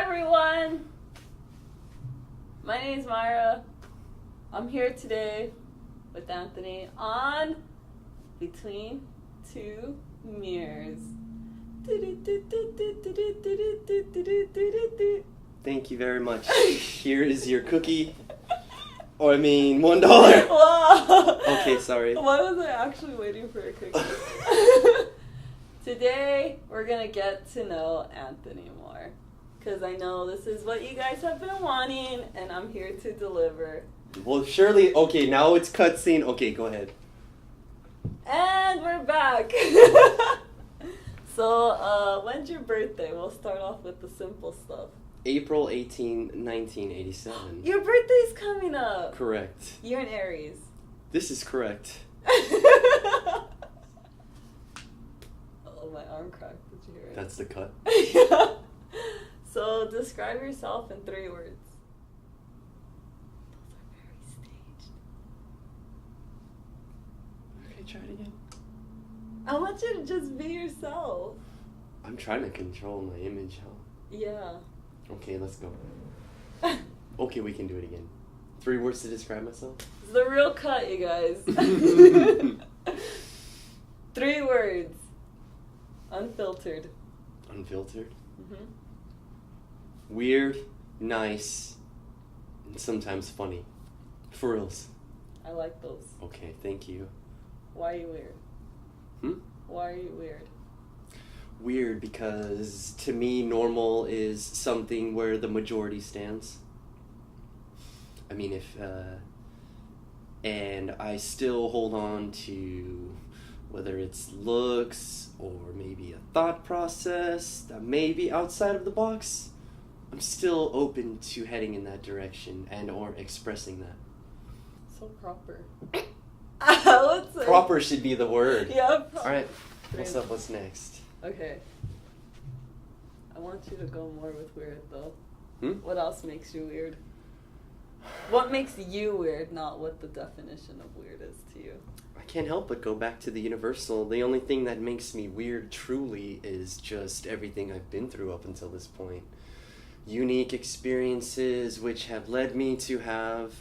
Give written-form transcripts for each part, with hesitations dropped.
everyone! My name is Myra. I'm here today with Anthony on Between Two Mirrors. Thank you very much. Here is your cookie. Oh, I mean, $1. Wow. Okay, sorry. Why was I actually waiting for a cookie? Today, we're going to get to know Anthony more. Because I know this is what you guys have been wanting, and I'm here to deliver. Well, surely, okay, now it's cutscene. Okay, go ahead. And we're back. So, when's your birthday? We'll start off with the simple stuff. April 18, 1987. Your birthday's coming up. Correct. You're an Aries. This is correct. Oh, my arm cracked. Did you hear it? That's the cut. Yeah. So, describe yourself in 3 words. Those are very staged. Okay, try it again. I want you to just be yourself. I'm trying to control my image, huh? Yeah. Okay, let's go. Okay, we can do it again. 3 words to describe myself? It's the real cut, you guys. 3 words. Unfiltered. Unfiltered? Mm-hmm. Weird, nice, and sometimes funny. For reals. I like those. Okay, thank you. Why are you weird? Why are you weird? Weird because, to me, normal is something where the majority stands. I mean, and I still hold on to whether it's looks or maybe a thought process that may be outside of the box. I'm still open to heading in that direction and or expressing that. So proper. Let's say. Proper should be the word. Yeah. Alright, what's up, what's next? Okay. I want you to go more with weird, though. What else makes you weird? What makes you weird, not what the definition of weird is to you? I can't help but go back to the universal. The only thing that makes me weird truly is just everything I've been through up until this point. Unique experiences which have led me to have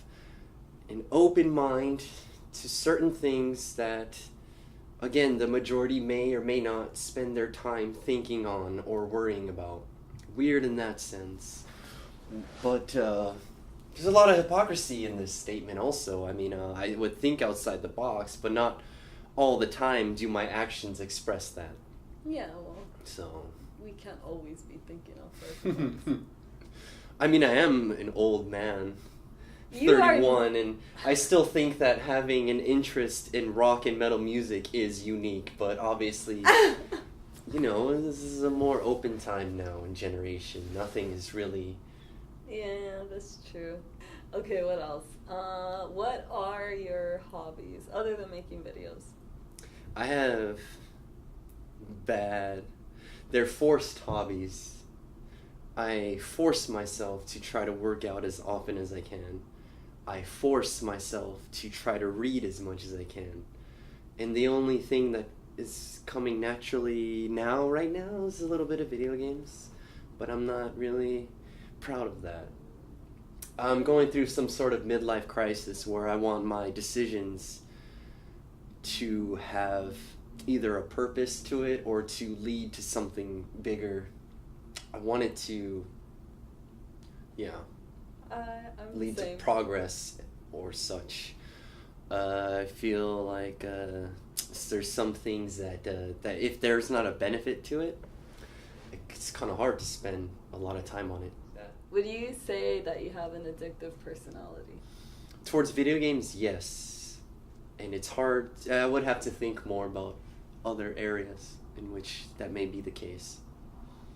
an open mind to certain things that, again, the majority may or may not spend their time thinking on or worrying about. Weird in that sense. But there's a lot of hypocrisy in this statement also. I mean, I would think outside the box, but not all the time do my actions express that. Yeah, well, so we can't always be thinking outside the box. I mean, I am an old man. You 31, and I still think that having an interest in rock and metal music is unique, but obviously, you know, this is a more open time now and generation. Nothing is really... Yeah, that's true. Okay, what else? What are your hobbies, other than making videos? I have they're forced hobbies. I force myself to try to work out as often as I can. I force myself to try to read as much as I can. And the only thing that is coming naturally right now, is a little bit of video games. But I'm not really proud of that. I'm going through some sort of midlife crisis where I want my decisions to have either a purpose to it or to lead to something bigger. I want it to, lead to progress or such. I feel like there's some things that if there's not a benefit to it, it's kind of hard to spend a lot of time on it. Would you say that you have an addictive personality? Towards video games, yes. And it's hard. I would have to think more about other areas in which that may be the case.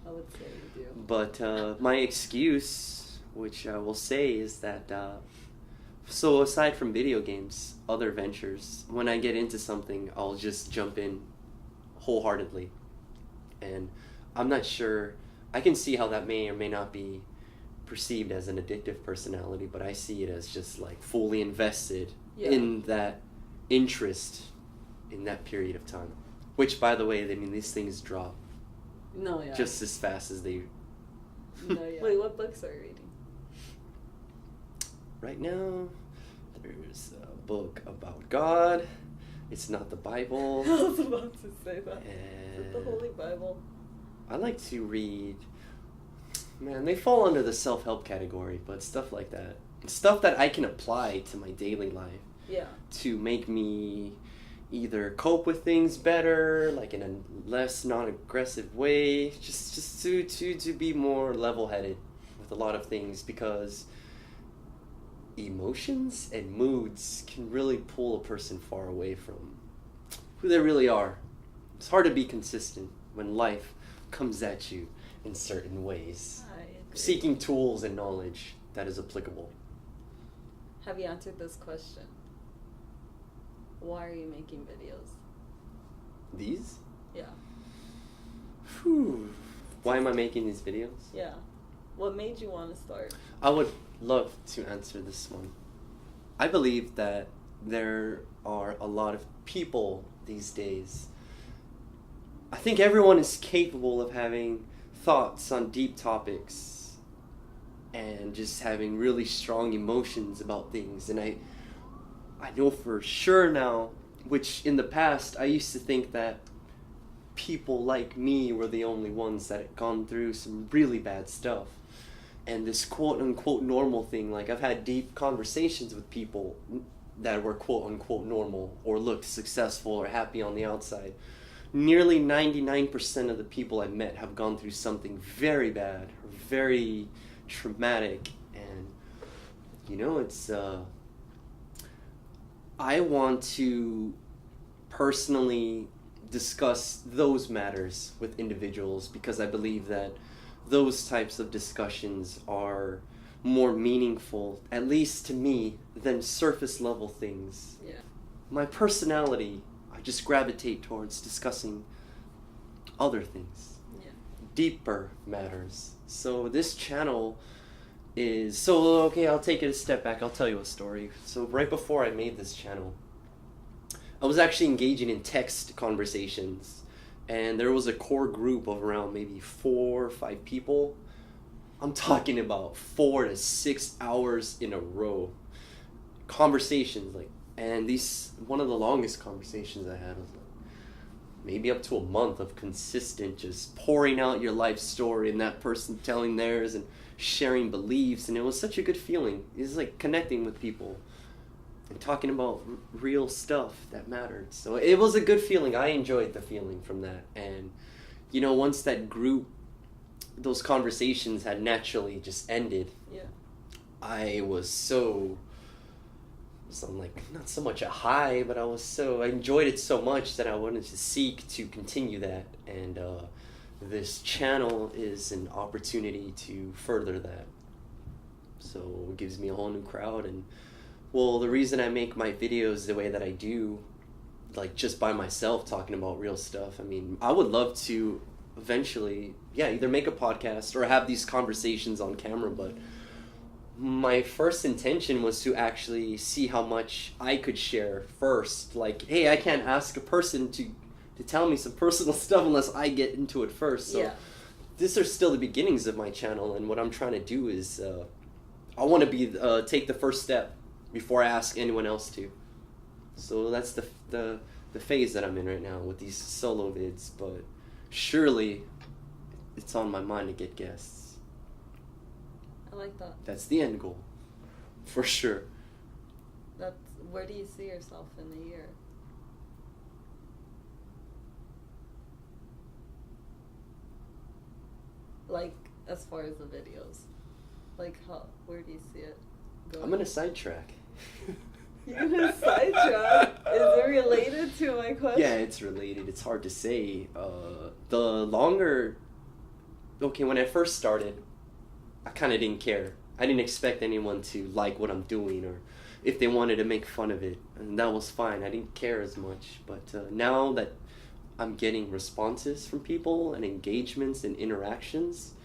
I would say you do. But my excuse, which I will say, is that so aside from video games, other ventures, when I get into something, I'll just jump in wholeheartedly. And I'm not sure, I can see how that may or may not be perceived as an addictive personality, but I see it as just like fully invested in that interest in that period of time. Which, by the way, I mean, these things drop No, yeah. just as fast as they No, yeah. Wait, what books are you reading? Right now, there's a book about God. It's not the Bible. I was about to say that. Is it the Holy Bible? I like to read... Man, they fall under the self-help category, but stuff like that. Stuff that I can apply to my daily life. Yeah. To make me either cope with things better, like in a less non-aggressive way, just to be more level-headed with a lot of things, because emotions and moods can really pull a person far away from who they really are. It's hard to be consistent when life comes at you in certain ways. I agree. Seeking tools and knowledge that is applicable. Have you answered this question? Why are you making videos? These? Yeah. Whew. Why am I making these videos? Yeah. What made you want to start? I would love to answer this one. I believe that there are a lot of people these days. I think everyone is capable of having thoughts on deep topics and just having really strong emotions about things. And I know for sure now, which in the past I used to think that people like me were the only ones that had gone through some really bad stuff. And this quote-unquote normal thing, like I've had deep conversations with people that were quote-unquote normal or looked successful or happy on the outside. Nearly 99% of the people I met have gone through something very bad or very traumatic. And, you know, it's... I want to personally discuss those matters with individuals because I believe that those types of discussions are more meaningful, at least to me, than surface level things. Yeah. My personality, I just gravitate towards discussing other things. Yeah. Deeper matters. So this channel is... So, okay, I'll take it a step back. I'll tell you a story. So right before I made this channel, I was actually engaging in text conversations. And there was a core group of around maybe 4 or 5 people. I'm talking about 4 to 6 hours in a row. Conversations, like, and one of the longest conversations I had was like maybe up to a month of consistent just pouring out your life story and that person telling theirs and sharing beliefs, and it was such a good feeling. It was like connecting with people and talking about real stuff that mattered. So it was a good feeling. I enjoyed the feeling from that. And, you know, once that group, those conversations had naturally just ended, yeah, I was like, not so much a high, but I enjoyed it so much that I wanted to seek to continue that. And this channel is an opportunity to further that. So it gives me a whole new crowd. And well, the reason I make my videos the way that I do, like just by myself talking about real stuff, I mean, I would love to eventually, either make a podcast or have these conversations on camera, but my first intention was to actually see how much I could share first. Like, hey, I can't ask a person to tell me some personal stuff unless I get into it first. So these are still the beginnings of my channel, and what I'm trying to do is I want to take the first step before I ask anyone else to. So that's the phase that I'm in right now with these solo vids, but surely it's on my mind to get guests. I like that. That's the end goal, for sure. Where do you see yourself in a year? Like, as far as the videos. Like, where do you see it going? I'm gonna sidetrack. You're gonna sidetrack? Is it related to my question? Yeah, it's related. It's hard to say. The longer... Okay, when I first started, I kind of didn't care. I didn't expect anyone to like what I'm doing or if they wanted to make fun of it. And that was fine. I didn't care as much. But now that I'm getting responses from people and engagements and interactions,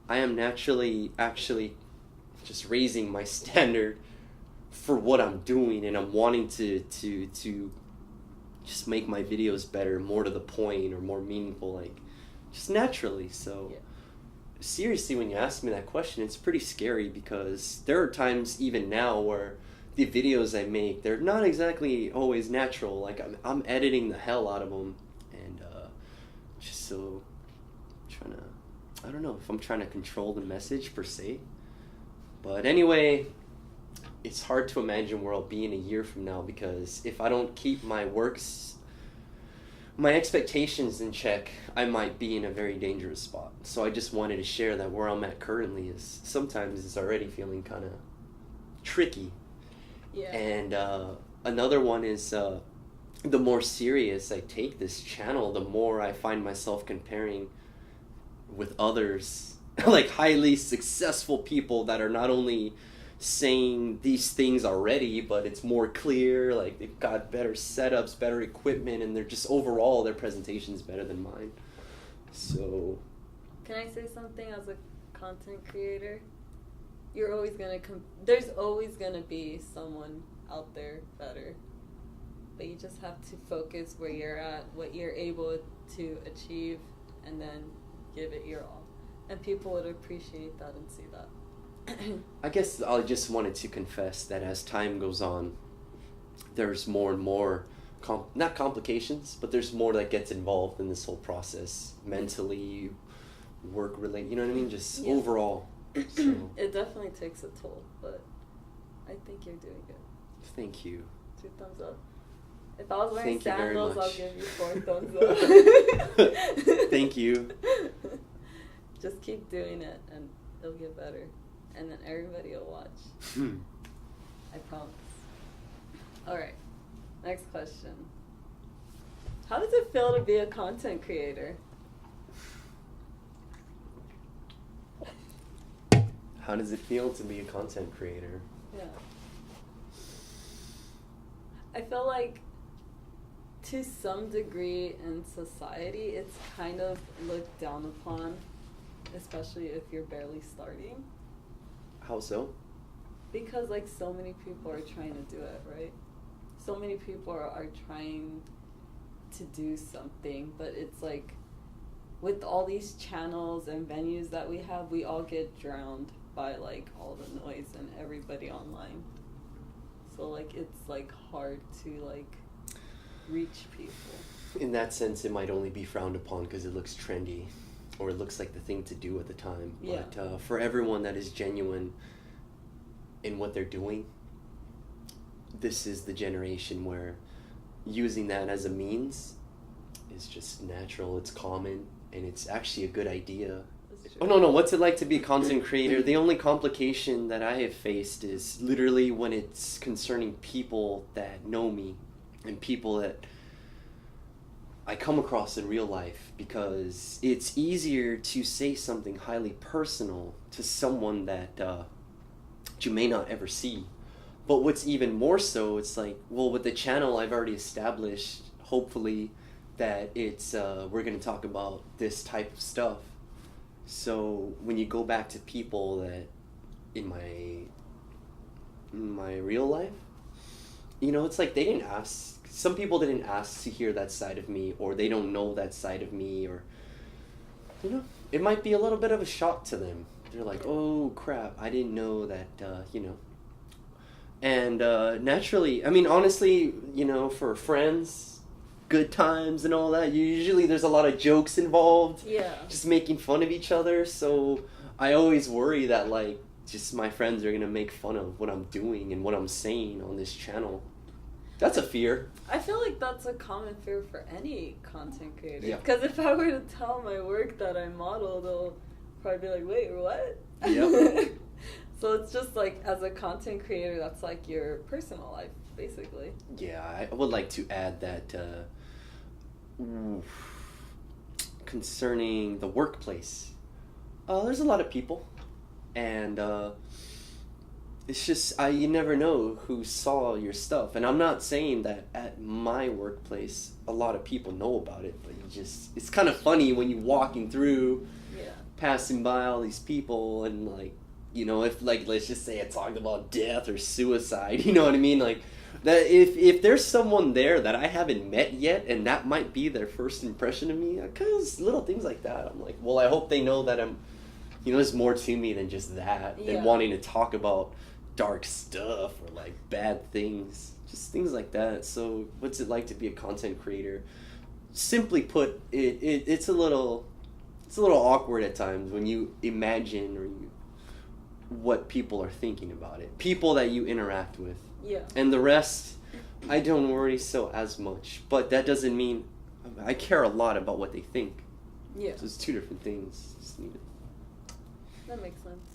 I am naturally actually just raising my standard for what I'm doing, and I'm wanting to just make my videos better, more to the point or more meaningful, like just naturally. So seriously, when you ask me that question, it's pretty scary because there are times even now where the videos I make, they're not exactly always natural. Like I'm editing the hell out of them, and just so trying to, I don't know if I'm trying to control the message per se. But anyway, it's hard to imagine where I'll be in a year from now, because if I don't keep my expectations in check, I might be in a very dangerous spot. So I just wanted to share that where I'm at currently is sometimes it's already feeling kind of tricky. Yeah. And another one is the more serious I take this channel, the more I find myself comparing with others, like highly successful people that are not only saying these things already, but it's more clear, like they've got better setups, better equipment, and they're just overall their presentation's better than mine. So can I say something as a content creator? You're always gonna there's always gonna be someone out there better, but you just have to focus where you're at, what you're able to achieve, and then give it your all, and people would appreciate that and see that. I guess I just wanted to confess that as time goes on, there's more and more, not complications, but there's more that gets involved in this whole process, mentally, work-related, you know what I mean? Just overall. So. It definitely takes a toll, but I think you're doing good. Thank you. 2 thumbs up. If I was wearing sandals, I'll give you 4 thumbs up. Thank you. Just keep doing it, and it'll get better. And then everybody will watch. I promise. Alright, next question. How does it feel to be a content creator? How does it feel to be a content creator? Yeah. I feel like to some degree in society, it's kind of looked down upon, especially if you're barely starting. How so? Because like so many people are trying to do it, right? So many people are trying to do something, but it's like with all these channels and venues that we have, we all get drowned by like all the noise and everybody online. So like it's like hard to like reach people. In that sense, it might only be frowned upon because it looks trendy, or it looks like the thing to do at the time. Yeah. But for everyone that is genuine in what they're doing, this is the generation where using that as a means is just natural, it's common, and it's actually a good idea. Oh, no, what's it like to be a content creator? The only complication that I have faced is literally when it's concerning people that know me and people that I come across in real life, because it's easier to say something highly personal to someone that you may not ever see. But what's even more so, it's like, well, with the channel I've already established, hopefully, that it's we're going to talk about this type of stuff. So when you go back to people that in my real life, you know, it's like they didn't ask. Some people didn't ask to hear that side of me, or they don't know that side of me, or, you know, it might be a little bit of a shock to them. They're like, oh crap, I didn't know that, you know. And naturally, I mean, honestly, you know, for friends, good times and all that, usually there's a lot of jokes involved. Yeah. Just making fun of each other. So I always worry that, like, just my friends are going to make fun of what I'm doing and what I'm saying on this channel. That's a fear. I feel like that's a common fear for any content creator. Yeah. Because if I were to tell my work that I model, they'll probably be like, wait, what? Yep. So it's just like, as a content creator, that's like your personal life, basically. Yeah, I would like to add that concerning the workplace, there's a lot of people, and it's just you never know who saw your stuff. And I'm not saying that at my workplace a lot of people know about it, but it's kind of funny when you're walking through, passing by all these people, and like, you know, if like, let's just say I talked about death or suicide, you know what I mean, like that if there's someone there that I haven't met yet, and that might be their first impression of me, because little things like that, I'm like, well, I hope they know that I'm You know, there's more to me than just that. Yeah. Than wanting to talk about dark stuff or like bad things. Just things like that. So what's it like to be a content creator? Simply put, it's a little awkward at times when you imagine what people are thinking about it. People that you interact with. Yeah. And the rest, I don't worry so as much. But that doesn't mean I care a lot about what they think. Yeah. So it's two different things. Just need it. That makes sense.